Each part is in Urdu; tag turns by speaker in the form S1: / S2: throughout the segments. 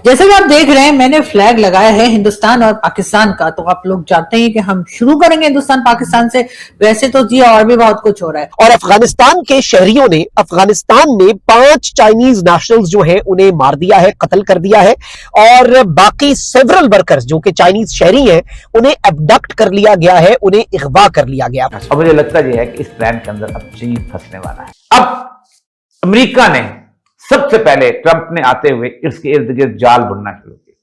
S1: جیسے کہ آپ دیکھ رہے ہیں میں نے فلیگ لگایا ہے ہندوستان اور پاکستان کا، تو آپ لوگ جانتے ہیں کہ ہم شروع کریں گے ہندوستان پاکستان سے، ویسے تو جی اور بھی بہت کچھ ہو رہا ہے۔
S2: اور افغانستان کے شہریوں نے افغانستان میں 5 چائنیز نیشنلز جو ہیں انہیں مار دیا ہے، قتل کر دیا ہے، اور باقی سیورل ورکرز جو کہ چائنیز شہری ہیں انہیں ابڈکٹ کر لیا گیا ہے، انہیں اغوا کر لیا گیا۔
S3: اور مجھے لگتا یہ ہے کہ اس پلان کے اندر اب چین پھنسنے والا ہے۔ اب امریکہ نے سب سے پہلے ٹرمپ نے آتے ہوئے اس کے ارد گرد جال بننا شروع کیا۔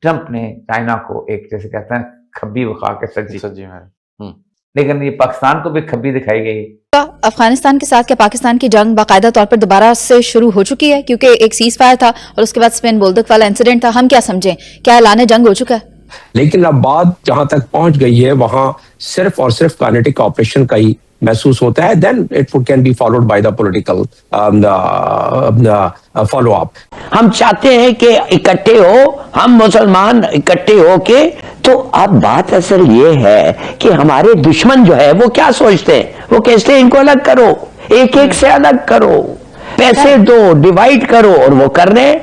S3: ٹرمپ نے چائنا کو ایک جیسے کہتے ہیں کھبی بخا کے سجی میں، لیکن یہ پاکستان کو بھی کھبی دکھائی گئی۔
S4: افغانستان کے ساتھ کیا پاکستان کی جنگ باقاعدہ طور پر دوبارہ سے شروع ہو چکی ہے؟ کیونکہ ایک سیز فائر تھا اور اس کے بعد اسپین بولدک والا انسیڈنٹ تھا، ہم کیا سمجھیں؟ کیا اعلان جنگ ہو چکا ہے؟
S5: لیکن اب بات جہاں تک پہنچ گئی ہے وہاں صرف اور صرف کائنیٹک آپریشن کا ہی محسوس ہوتا ہے، then it can be followed by the political follow up۔
S6: ہم چاہتے ہیں کہ اکٹھے ہو، ہم مسلمان اکٹھے ہو کے، تو اب بات اصل یہ ہے کہ ہمارے دشمن جو ہے وہ کیا سوچتے ہیں، وہ کہتے ہیں ان کو الگ کرو، ایک ایک سے الگ کرو، پیسے دو، ڈیوائیڈ کرو، اور وہ کر رہے ہیں۔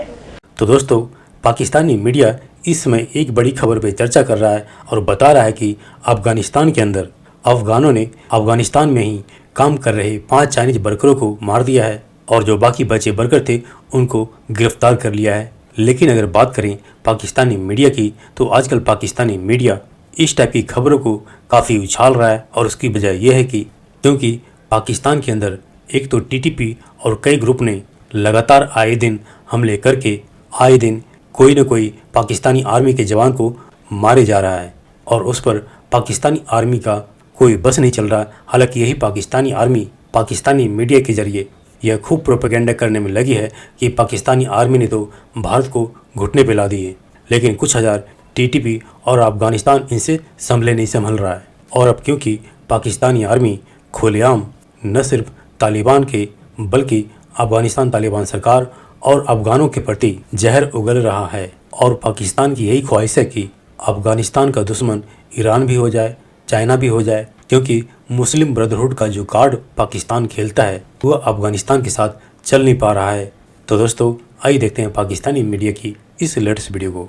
S7: تو دوستو، پاکستانی میڈیا اس میں ایک بڑی خبر پہ چرچا کر رہا ہے اور بتا رہا ہے کہ افغانستان کے اندر افغانوں نے افغانستان میں ہی کام کر رہے 5 چائنیز ورکروں کو مار دیا ہے، اور جو باقی بچے ورکر تھے ان کو گرفتار کر لیا ہے۔ لیکن اگر بات کریں پاکستانی میڈیا کی، تو آج کل پاکستانی میڈیا اس ٹائپ کی خبروں کو کافی اچھال رہا ہے، اور اس کی وجہ یہ ہے کہ کیونکہ پاکستان کے اندر ایک تو ٹی ٹی پی اور کئی گروپ نے لگاتار آئے دن حملے کر کے آئے دن کوئی نہ کوئی پاکستانی آرمی کے جوان کو مارے جا رہا ہے، اور اس پر پاکستانی آرمی کا کوئی بس نہیں چل رہا۔ حالانکہ یہی پاکستانی آرمی پاکستانی میڈیا کے ذریعے یہ خوب پروپیگنڈا کرنے میں لگی ہے کہ پاکستانی آرمی نے تو بھارت کو گھٹنے پہ لا دیے، لیکن کچھ ہزار ٹی ٹی پی اور افغانستان ان سے نہیں سنبھل رہا ہے۔ اور اب کیونکہ پاکستانی آرمی کھلے عام نہ صرف طالبان کے بلکہ افغانستان طالبان سرکار اور افغانوں کے پرتی زہر اگل رہا ہے، اور پاکستان کی یہی خواہش ہے کہ افغانستان کا دشمن ایران بھی ہو جائے، چائنا بھی ہو جائے، کیونکہ مسلم بردرہڈ کا جو کارڈ پاکستان کھیلتا ہے وہ افغانستان کے ساتھ چل نہیں پا رہا ہے۔ تو دوستو، آئیے دیکھتے ہیں پاکستانی میڈیا کی اس لیٹسٹ ویڈیو کو۔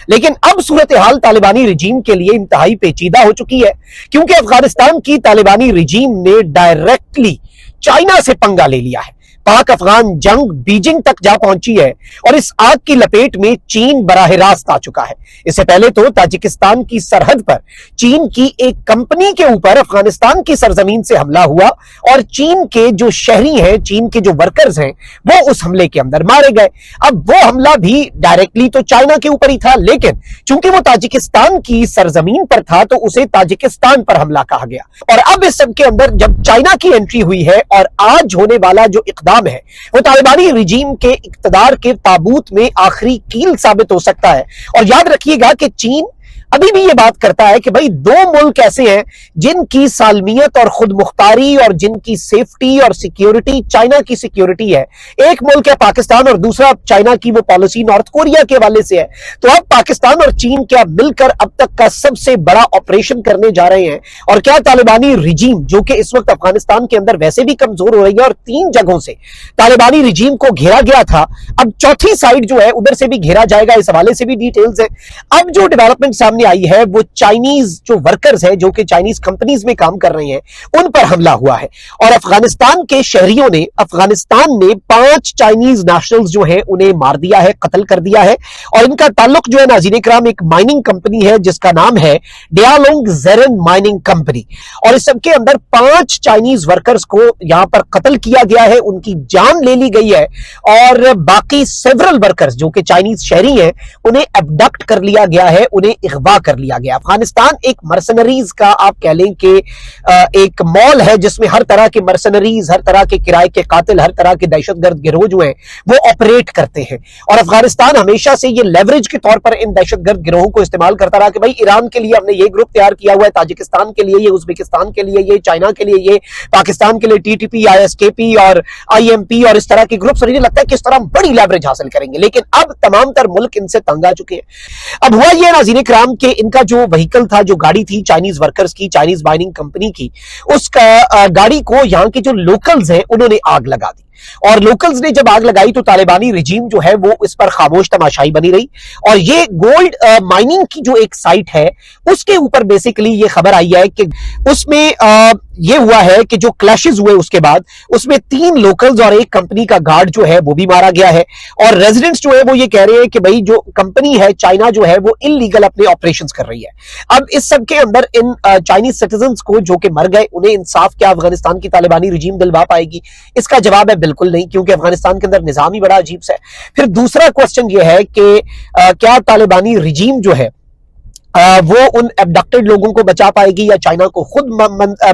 S2: لیکن اب صورتحال طالبانی رجیم کے لیے انتہائی پیچیدہ ہو چکی ہے، کیونکہ افغانستان کی طالبانی رجیم نے ڈائریکٹلی چائنا سے پنگا لے لیا ہے۔ پاک افغان جنگ بیجنگ تک جا پہنچی ہے، اور اس آگ کی لپیٹ میں چین براہ راست آ چکا ہے۔ اس سے پہلے تو تاجکستان کی سرحد پر چین کی ایک کمپنی کے اوپر افغانستان کی سرزمین سے حملہ ہوا، اور چین کے جو شہری ہیں، چین کے جو ورکرز ہیں، وہ اس حملے کے اندر مارے گئے۔ اب وہ حملہ بھی ڈائریکٹلی تو چائنا کے اوپر ہی تھا، لیکن چونکہ وہ تاجکستان کی سرزمین پر تھا تو اسے تاجکستان پر حملہ کہا گیا۔ اور اب اس سب کے اندر جب چائنا کی انٹری ہوئی ہے، اور آج ہونے والا جو اقدام ہے وہ طالبانی رجیم کے اقتدار کے تابوت میں آخری کیل ثابت ہو سکتا ہے۔ اور یاد رکھیے گا کہ چین ابھی بھی یہ بات کرتا ہے کہ بھائی 2 ملک ایسے ہیں جن کی سالمیت اور خود مختاری اور جن کی سیفٹی اور سیکیورٹی چائنا کی سیکیورٹی ہے۔ ایک ملک ہے پاکستان، اور دوسرا چائنا کی وہ پالیسی نارتھ کوریا کے حوالے سے ہے۔ تو اب پاکستان اور چین کیا مل کر اب تک کا سب سے بڑا آپریشن کرنے جا رہے ہیں، اور کیا طالبانی رجیم جو کہ اس وقت افغانستان کے اندر ویسے بھی کمزور ہو رہی ہے، اور 3 جگہوں سے طالبانی رجیم کو گھیرا گیا تھا، اب چوتھی سائڈ جو ہے ادھر سے بھی گھیرا جائے گا، اس حوالے سے بھی ڈیٹیلز ہیں۔ اب جو ڈیولپمنٹ سامنے آئی ہے وہ چائنیز جو ورکرز ہیں جو کہ چائنیز کمپنیز میں کام کر رہے ہیں ان پر حملہ ہوا ہے، اور افغانستان کے شہریوں نے افغانستان میں 5 چائنیز نیشنلز جو ہیں انہیں مار دیا ہے، قتل کر دیا ہے، اور ان کا تعلق جو ہے ناظرین کرام ایک مائننگ کمپنی ہے جس کا نام ہے ڈیالونگ زیرن مائننگ کمپنی، اور اس سب کے اندر 5 چائنیز ورکرز کو یہاں پر قتل کیا گیا ہے، ان کی جان لے لی گئی ہے، اور باقی سیورل ورکرز جو کہ چائنیز شہری ہیں انہیں ابڈکٹ کر لیا گیا ہے، انہیں اغوا کر لیا گیا۔ افغانستان ایک مرسنریز کا آپ کہہ لیں کہ ایک مال ہے جس میں ہر طرح کے مرسنریز، ہر طرح کے کرائے کے قاتل، ہر طرح کے دہشت گرد گروہ جو ہیں وہ آپریٹ کرتے ہیں، اور افغانستان ہمیشہ سے یہ لیوریج کے طور پر ان دہشت گرد گروہوں کو استعمال کرتا رہا کہ بھائی ایران کے لیے ہم نے یہ گروپ تیار کیا ہوا ہے، تاجکستان کے لیے یہ، ازبکستان کے لیے یہ، چائنا کے لیے یہ، پاکستان کے لیے T T P, I S کے پی اور آئی ایم پی اور اس طرح کے گروپس، اور انہیں لگتا ہے کہ اس طرح ہم بڑی لیوریج حاصل کریں گے، لیکن اب تمام تر ملک ان سے تنگ آ چکے ہیں۔ اب ہوا یہ ناظرین کرام کہ ان کا جو وہیکل تھا, جو گاڑی تھی چائنیز ورکرز کی, چائنیز مائننگ کمپنی کی, اس کا گاڑی کو یہاں کے جو لوکلز ہیں انہوں نے آگ لگا دی. اور لوکلز نے جب آگ لگائی تو طالبانی رجیم جو ہے وہ اس پر خاموش تماشائی بنی رہی. اور یہ گولڈ مائننگ کی جو ایک سائٹ ہے اس کے اوپر بیسیکلی یہ خبر آئی ہے کہ اس میں یہ ہوا ہے کہ جو کلیشز ہوئے اس کے بعد اس میں 3 لوکلز اور ایک کمپنی کا گارڈ جو ہے وہ بھی مارا گیا ہے. اور ریزیڈنٹس جو ہے وہ یہ کہہ رہے ہیں کہ بھائی جو کمپنی ہے چائنا جو ہے وہ انلیگل اپنے آپریشنز کر رہی ہے. اب اس سب کے اندر ان چائنیز سٹیزنز کو جو کہ مر گئے انہیں انصاف کیا افغانستان کی طالبانی رجیم دلوا پائے گی؟ اس کا جواب ہے بالکل نہیں, کیونکہ افغانستان کے اندر نظام ہی بڑا عجیب سا ہے. پھر دوسرا کوسچن یہ ہے کہ کیا طالبانی رجیم جو ہے وہ ان ایبڈکٹڈ لوگوں کو بچا پائے گی یا چائنا کو خود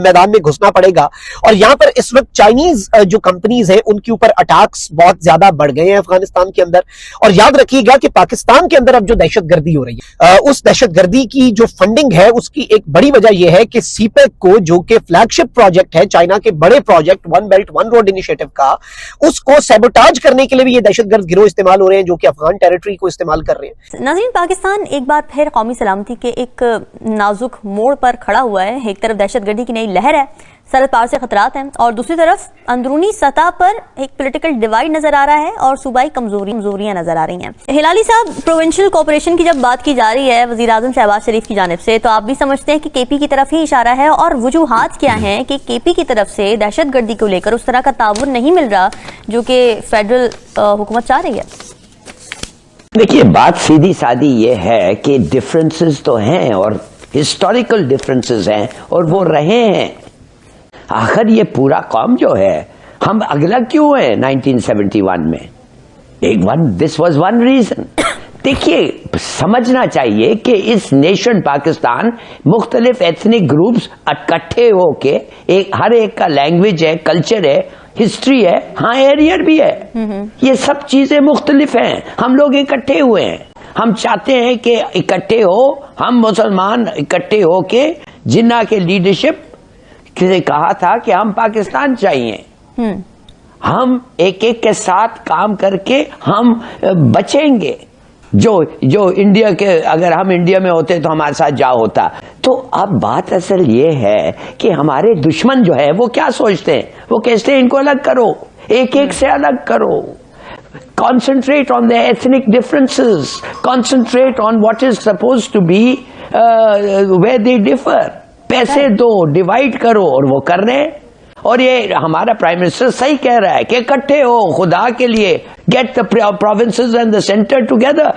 S2: میدان میں گھسنا پڑے گا؟ اور یہاں پر اس وقت چائنیز جو کمپنیز ہیں ان کے اوپر اٹیکس بہت زیادہ بڑھ گئے ہیں افغانستان کے اندر. اور یاد رکھیے گا کہ پاکستان کے اندر اب جو دہشت گردی ہو رہی ہے اس دہشت گردی کی جو فنڈنگ ہے اس کی ایک بڑی وجہ یہ ہے کہ سی پیک کو, جو کہ فلیگ شپ پروجیکٹ ہے چائنا کے بڑے project one belt one road initiative کا, اس کو سیبوٹاج کرنے کے لیے بھی یہ دہشت گرد گروہ استعمال ہو رہے ہیں جو کہ افغان ٹیریٹری کو استعمال کر رہے ہیں.
S8: ناظرین، پاکستان ایک بار پھر قومی سلامتی کے ایک نازک موڑ پر کھڑا ہوا ہے. ایک طرف دہشت گردی کی نئی لہر ہے, سرحد پار سے خطرات ہیں, اور دوسری طرف اندرونی سطح پر ایک پولیٹیکل ڈیوائیڈ نظر آ رہا ہے اور صوبائی کمزوریاں نظر آ رہی ہیں. ہلالی صاحب، پروونشل کوآپریشن کی جب بات کی جا رہی ہے وزیر اعظم شہباز شریف کی جانب سے، تو آپ بھی سمجھتے ہیں کہ کے پی کی طرف ہی اشارہ ہے، اور وجوہات کیا ہیں کہ کے پی کی طرف سے دہشت گردی کو لے کر اس طرح کا تعاون نہیں مل رہا جو کہ فیڈرل حکومت چاہ رہی ہے؟
S6: دیکھیے، بات سیدھی سادی یہ ہے کہ ڈفرنسز تو ہیں اور ہسٹوریکل ڈفرنسز ہیں اور وہ رہے ہیں. آخر یہ پورا قوم جو ہے، ہم اگلا کیوں ہیں 1971 میں؟ This was one reason. دیکھیے، سمجھنا چاہیے کہ اس نیشن پاکستان مختلف ایتھنک گروپس اکٹھے ہو کے ہر ایک کا لینگویج ہے، کلچر ہے، ہسٹری ہے، ہاں ایریئر بھی ہے، یہ سب چیزیں مختلف ہیں. ہم لوگ اکٹھے ہوئے ہیں. ہم چاہتے ہیں کہ اکٹھے ہو، ہم مسلمان اکٹھے ہو کے جناح کے لیڈرشپ سے کہا تھا کہ ہم پاکستان چاہیے. ہم ایک ایک کے ساتھ کام کر کے ہم بچیں گے. جو انڈیا کے، اگر ہم انڈیا میں ہوتے تو ہمارے ساتھ جا ہوتا. تو اب بات اصل یہ ہے کہ ہمارے دشمن جو ہے وہ کیا سوچتے ہیں؟ وہ کہتے ہیں ان کو الگ کرو، ایک ایک سے الگ کرو. Concentrate on their ethnic differences. Concentrate on what is supposed to be where they differ. پیسے دو، ڈیوائڈ کرو، اور وہ کر رہے ہیں. اور یہ ہمارا پرائم منسٹر صحیح کہہ رہا ہے کہ اکٹھے ہو خدا کے لیے. Get the provinces and the center together.